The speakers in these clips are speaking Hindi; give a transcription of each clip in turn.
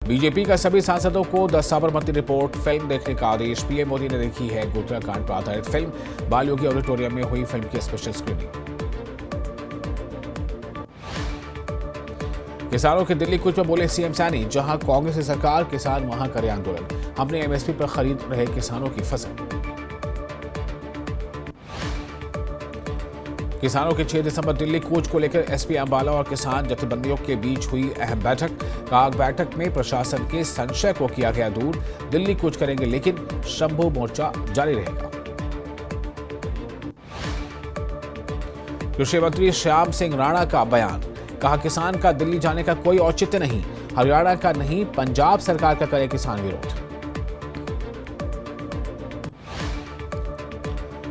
बीजेपी का सभी सांसदों को द साबरमती रिपोर्ट फिल्म देखने का आदेश। पीएम मोदी ने देखी है गोधरा पर आधारित फिल्म। बाल योगी ऑडिटोरियम में हुई फिल्म की स्पेशल स्क्रीनिंग। किसानों के दिल्ली कूच में बोले सीएम सैनी, जहां कांग्रेस की सरकार, किसान वहां करे आंदोलन। हमने एमएसपी पर खरीद रहे किसानों की फसल। किसानों के 6 दिसंबर दिल्ली कूच को लेकर एसपी अंबाला और किसान जथेबंदियों के बीच हुई अहम बैठक। बैठक में प्रशासन के संशय को किया गया दूर। दिल्ली कूच करेंगे लेकिन शंभू मोर्चा जारी रहेगा। कृषि मंत्री श्याम सिंह राणा का बयान, कहा किसान का दिल्ली जाने का कोई औचित्य नहीं। हरियाणा का नहीं, पंजाब सरकार का करे किसान विरोध।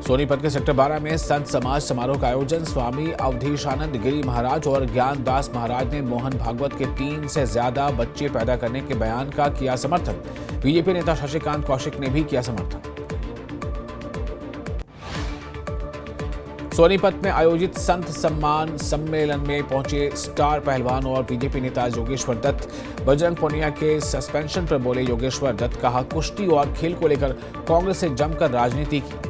सोनीपत के सेक्टर 12 में संत समाज समारोह का आयोजन। स्वामी अवधेशानंद गिरी महाराज और ज्ञानदास महाराज ने मोहन भागवत के 3 से ज्यादा बच्चे पैदा करने के बयान का किया समर्थन। बीजेपी नेता शशिकांत कौशिक ने भी किया समर्थन। सोनीपत में आयोजित संत सम्मान सम्मेलन में पहुंचे स्टार पहलवान और बीजेपी नेता योगेश्वर दत्त। बजरंग पुनिया के सस्पेंशन पर बोले योगेश्वर दत्त, कहा कुश्ती और खेल को लेकर कांग्रेस से जमकर राजनीति की।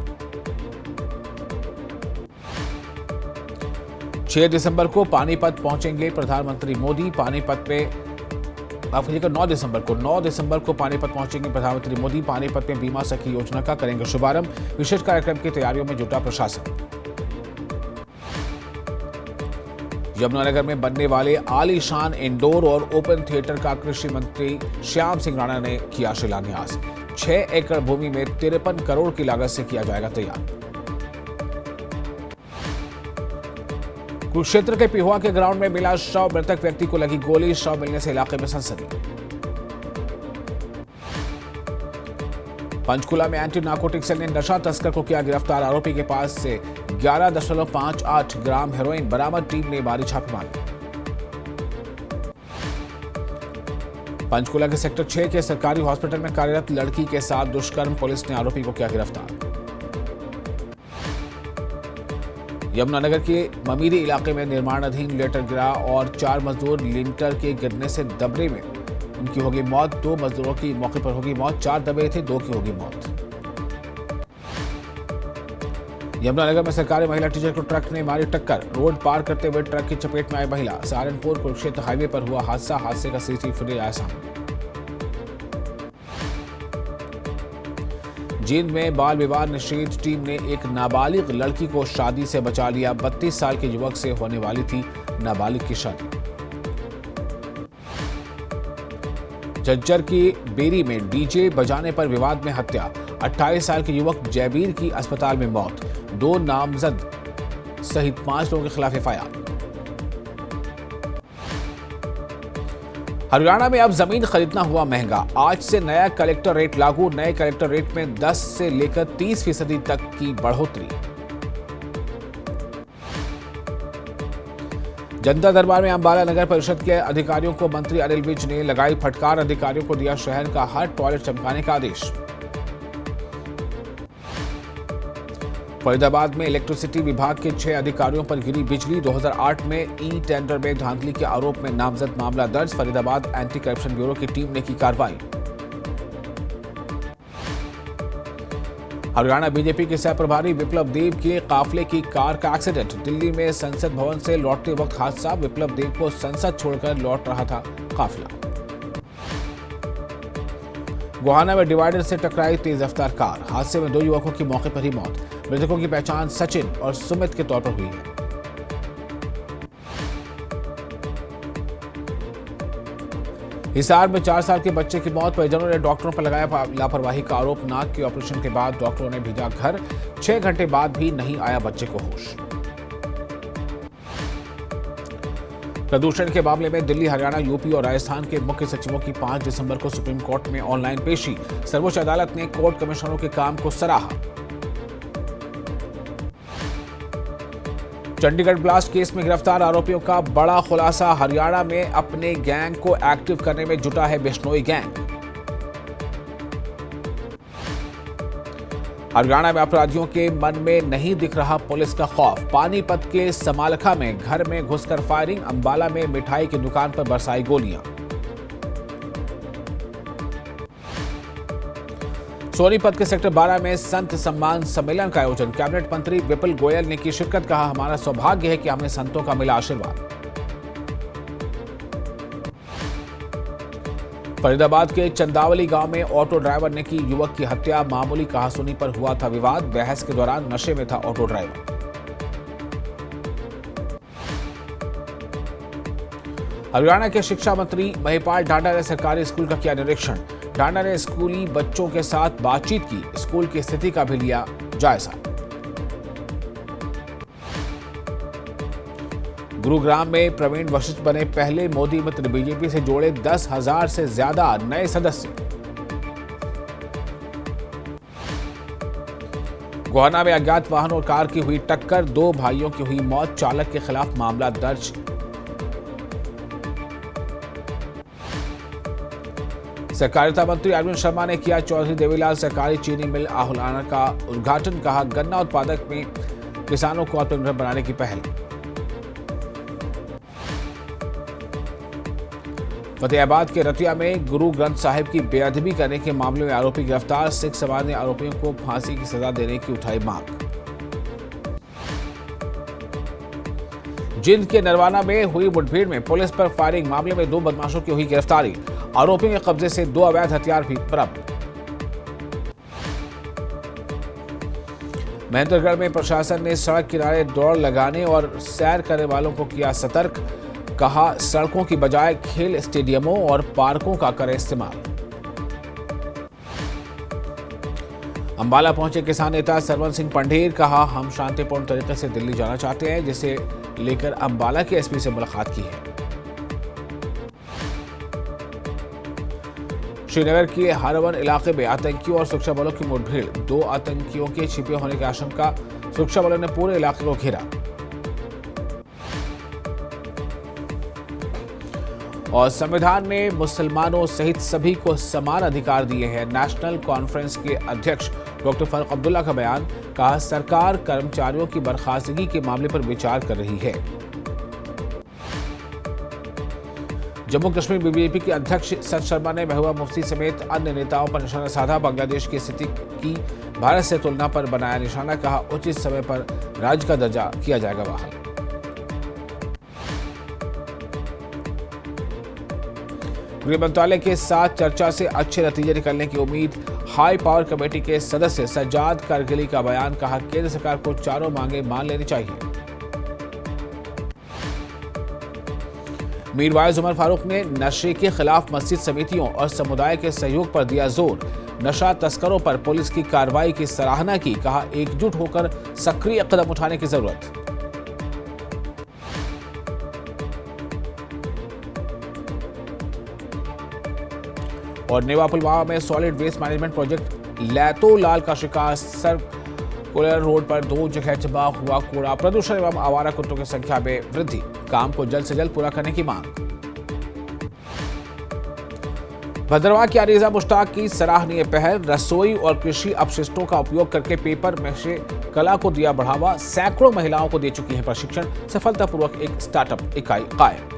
6 दिसंबर को पानीपत पहुंचेंगे प्रधानमंत्री मोदी। पानीपत में 9 दिसंबर को पानीपत पहुंचेंगे प्रधानमंत्री मोदी। पानीपत में बीमा सखी योजना का करेंगे शुभारंभ। विशेष कार्यक्रम की तैयारियों में जुटा प्रशासन। यमुनानगर में बनने वाले आलीशान इंडोर और ओपन थिएटर का कृषि मंत्री श्याम सिंह राणा ने किया शिलान्यास। 6 एकड़ भूमि में 53 करोड़ की लागत से किया जाएगा तैयार। कुरुक्षेत्र के पिहुआ के ग्राउंड में मिला शव, मृतक व्यक्ति को लगी गोली। शव मिलने से इलाके में सनसनी। पंचकुला में एंटी नार्कोटिक सेल ने नशा तस्कर को किया गिरफ्तार। आरोपी के पास से 11.58 ग्राम हेरोइन बरामद। टीम ने मारी छापेमारी। पंचकुला के सेक्टर 6 के सरकारी हॉस्पिटल में कार्यरत लड़की के साथ दुष्कर्म। पुलिस ने आरोपी को किया गिरफ्तार। यमुनानगर के ममीरी इलाके में निर्माणाधीन लेंटर गिरा और 4 मजदूर लिंटर के गिरने से दबने में उनकी होगी मौत। 2 मजदूरों की मौके पर होगी मौत। 4 दबे थे, 2 की होगी मौत। यमुनानगर में सरकारी महिला टीचर को ट्रक ने मारी टक्कर। रोड पार करते हुए ट्रक की चपेट में आई महिला। सहारनपुर कुरुक्षेत्र हाईवे पर हुआ हादसा। हादसे का सीसीटीवी फुटेज आया सामने। जींद में बाल विवाह निषेध टीम ने एक नाबालिग लड़की को शादी से बचा लिया। 32 साल के युवक से होने वाली थी नाबालिग की शादी। झज्जर की बेरी में डीजे बजाने पर विवाद में हत्या। 28 साल के युवक जयबीर की अस्पताल में मौत। 2 नामजद सहित 5 लोगों के खिलाफ एफआईआर। हरियाणा में अब जमीन खरीदना हुआ महंगा। आज से नया कलेक्टर रेट लागू। नए कलेक्टर रेट में 10 से लेकर 30% तक की बढ़ोतरी। जनता दरबार में अंबाला नगर परिषद के अधिकारियों को मंत्री अनिल विज ने लगाई फटकार। अधिकारियों को दिया शहर का हर टॉयलेट चमकाने का आदेश। फरीदाबाद में इलेक्ट्रिसिटी विभाग के 6 अधिकारियों पर गिरी बिजली। 2008 में ई टेंडर में धांधली के आरोप में नामजद मामला दर्ज। फरीदाबाद एंटी करप्शन ब्यूरो की टीम ने की कार्रवाई। हरियाणा बीजेपी के सह प्रभारी विप्लव देव के काफले की कार का एक्सीडेंट। दिल्ली में संसद भवन से लौटते वक्त हादसा। विप्लव देव को संसद छोड़कर लौट रहा था काफिला। गोहाना में डिवाइडर से टकराई तेज रफ्तार कार। हादसे में 2 युवकों की मौके पर ही मौत। मृतकों की पहचान सचिन और सुमित के तौर पर हुई है। हिसार में 4 साल के बच्चे की मौत। परिजनों ने डॉक्टरों पर लगाया लापरवाही का आरोप। नाक के ऑपरेशन के बाद डॉक्टरों ने भेजा घर। 6 घंटे बाद भी नहीं आया बच्चे को होश। प्रदूषण के मामले में दिल्ली, हरियाणा, यूपी और राजस्थान के मुख्य सचिवों की 5 दिसंबर को सुप्रीम कोर्ट में ऑनलाइन पेशी। सर्वोच्च अदालत ने कोर्ट कमिश्नरों के काम को सराहा। चंडीगढ़ ब्लास्ट केस में गिरफ्तार आरोपियों का बड़ा खुलासा। हरियाणा में अपने गैंग को एक्टिव करने में जुटा है बिश्नोई गैंग। हरियाणा में अपराधियों के मन में नहीं दिख रहा पुलिस का खौफ। पानीपत के समालखा में घर में घुसकर फायरिंग। अंबाला में मिठाई की दुकान पर बरसाई गोलियां। सोनीपत के सेक्टर 12 में संत सम्मान सम्मेलन का आयोजन। कैबिनेट मंत्री विपुल गोयल ने की शिरकत। कहा, हमारा सौभाग्य है कि हमें संतों का मिला आशीर्वाद। फरीदाबाद के चंदावली गांव में ऑटो ड्राइवर ने की युवक की हत्या। मामूली कहासुनी पर हुआ था विवाद। बहस के दौरान नशे में था ऑटो ड्राइवर। हरियाणा के शिक्षा मंत्री महिपाल ढांडा ने सरकारी स्कूल का किया निरीक्षण। ढांडा ने स्कूली बच्चों के साथ बातचीत की। स्कूल की स्थिति का भी लिया जायजा। गुरुग्राम में प्रवीण वशिष्ठ बने पहले मोदी मित्र। बीजेपी से जोड़े 10,000 से ज्यादा नए सदस्य। गोहाना में अज्ञात वाहन और कार की हुई टक्कर। 2 भाइयों की हुई मौत। चालक के खिलाफ मामला दर्ज। सहकारिता मंत्री अरविंद शर्मा ने किया चौधरी देवीलाल सहकारी चीनी मिल आहुलाना का उद्घाटन। कहा, गन्ना उत्पादक में किसानों को आत्मनिर्भर बनाने की पहल। फतेहाबाद के रतिया में गुरु ग्रंथ साहिब की बेअदबी करने के मामले में आरोपी गिरफ्तार। सिख समाज ने आरोपियों को फांसी की सजा देने की उठाई मांग। जिंद के नरवाना में हुई मुठभेड़ में पुलिस पर फायरिंग। मामले में 2 बदमाशों की हुई गिरफ्तारी। आरोपियों के कब्जे से 2 अवैध हथियार भी बरामद। महेंद्रगढ़ में प्रशासन ने सड़क किनारे दौड़ लगाने और सैर करने वालों को किया सतर्क। कहा, सड़कों की बजाय खेल स्टेडियमों और पार्कों का करें इस्तेमाल। अंबाला पहुंचे किसान नेता सरवन सिंह पंढेर। कहा, हम शांतिपूर्ण तरीके से दिल्ली जाना चाहते हैं, जिसे लेकर अंबाला के एसपी से मुलाकात की है। श्रीनगर के हरवन इलाके में आतंकियों और सुरक्षा बलों की मुठभेड़। 2 आतंकियों के छिपे होने की आशंका। सुरक्षा बलों ने पूरे इलाके को घेरा। और संविधान ने मुसलमानों सहित सभी को समान अधिकार दिए हैं। नेशनल कॉन्फ्रेंस के अध्यक्ष डॉक्टर फारूक अब्दुल्ला का बयान। कहा, सरकार कर्मचारियों की बर्खास्तगी के मामले पर विचार कर रही है। जम्मू कश्मीर बीजेपी के अध्यक्ष सत शर्मा ने महबूबा मुफ्ती समेत अन्य नेताओं पर निशाना साधा। बांग्लादेश की स्थिति की भारत से तुलना पर बनाया निशाना। कहा, उचित समय पर राज्य का दर्जा किया जाएगा बहाल। गृह मंत्रालय के साथ चर्चा से अच्छे नतीजे निकलने की उम्मीद। हाई पावर कमेटी के सदस्य सज्जाद कारगिली का बयान। कहा, केंद्र सरकार को चारों मांगे मान लेनी चाहिए। मीरवाइज उमर फारूक ने नशे के खिलाफ मस्जिद समितियों और समुदाय के सहयोग पर दिया जोर। नशा तस्करों पर पुलिस की कार्रवाई की सराहना की। कहा, एकजुट होकर सक्रिय कदम उठाने की जरूरत। और नेवा पुलवामा में सॉलिड वेस्ट मैनेजमेंट प्रोजेक्ट लैतोलाल का शिकार। सर्कुलर रोड पर 2 जगह जमा हुआ कूड़ा। प्रदूषण एवं आवारा कुत्तों की संख्या में वृद्धि। काम को जल्द से जल्द पूरा करने की मांग। भद्रवाह की अरीजा मुश्ताक की सराहनीय पहल। रसोई और कृषि अपशिष्टों का उपयोग करके पेपर मैशे कला को दिया बढ़ावा। सैकड़ों महिलाओं को दे चुकी है प्रशिक्षण। सफलतापूर्वक एक स्टार्टअप इकाई कायम।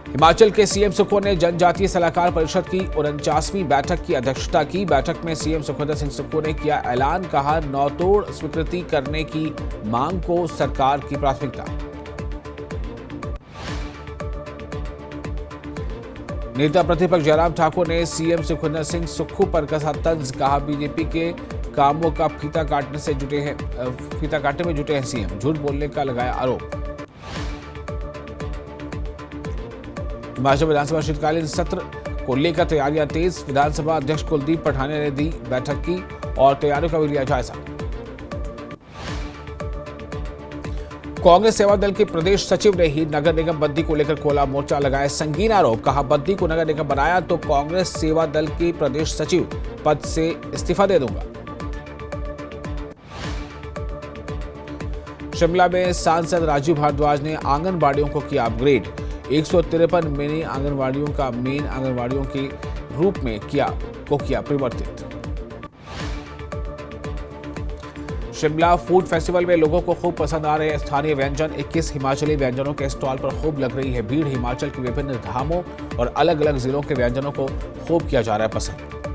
हिमाचल के सीएम सुखो ने जनजातीय सलाहकार परिषद की 49वीं बैठक की अध्यक्षता की। बैठक में सीएम सुखविंदर सिंह सुक्खू ने किया ऐलान। कहा, नौतोड़ स्वीकृति करने की मांग को सरकार की प्राथमिकता। नेता प्रतिपक्ष जयराम ठाकुर ने सीएम सुखविंदर सिंह सुक्खू पर कसा तंज। कहा, बीजेपी के कामों का फीता काटने में जुटे हैं सीएम। झूठ बोलने का लगाया आरोप। हिमाचल विधानसभा शीतकालीन सत्र को लेकर तैयारियां तेज। विधानसभा अध्यक्ष कुलदीप पठानिया ने दी बैठक की और तैयारियों का भी लिया जायजा। कांग्रेस सेवा दल के प्रदेश सचिव ने ही नगर निगम बद्दी को लेकर खोला मोर्चा। लगाए संगीन आरोप। कहा, बद्दी को नगर निगम बनाया तो कांग्रेस सेवा दल के प्रदेश सचिव पद से इस्तीफा दे दूंगा। शिमला में सांसद राजीव भारद्वाज ने आंगनबाड़ियों को किया अपग्रेड। 153 मिनी आंगनवाड़ियों का मेन आंगनवाड़ियों के रूप में किया परिवर्तित। शिमला फूड फेस्टिवल में लोगों को खूब पसंद आ रहे हैं स्थानीय व्यंजन। 21 हिमाचली व्यंजनों के स्टॉल पर खूब लग रही है भीड़। हिमाचल के विभिन्न धामों और अलग अलग जिलों के व्यंजनों को खूब किया जा रहा है पसंद।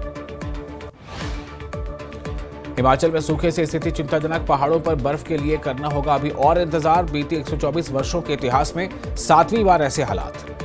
हिमाचल में सूखे से स्थिति चिंताजनक, पहाड़ों पर बर्फ के लिए करना होगा अभी और इंतजार। बीते 124 वर्षों के इतिहास में 7वीं बार ऐसे हालात।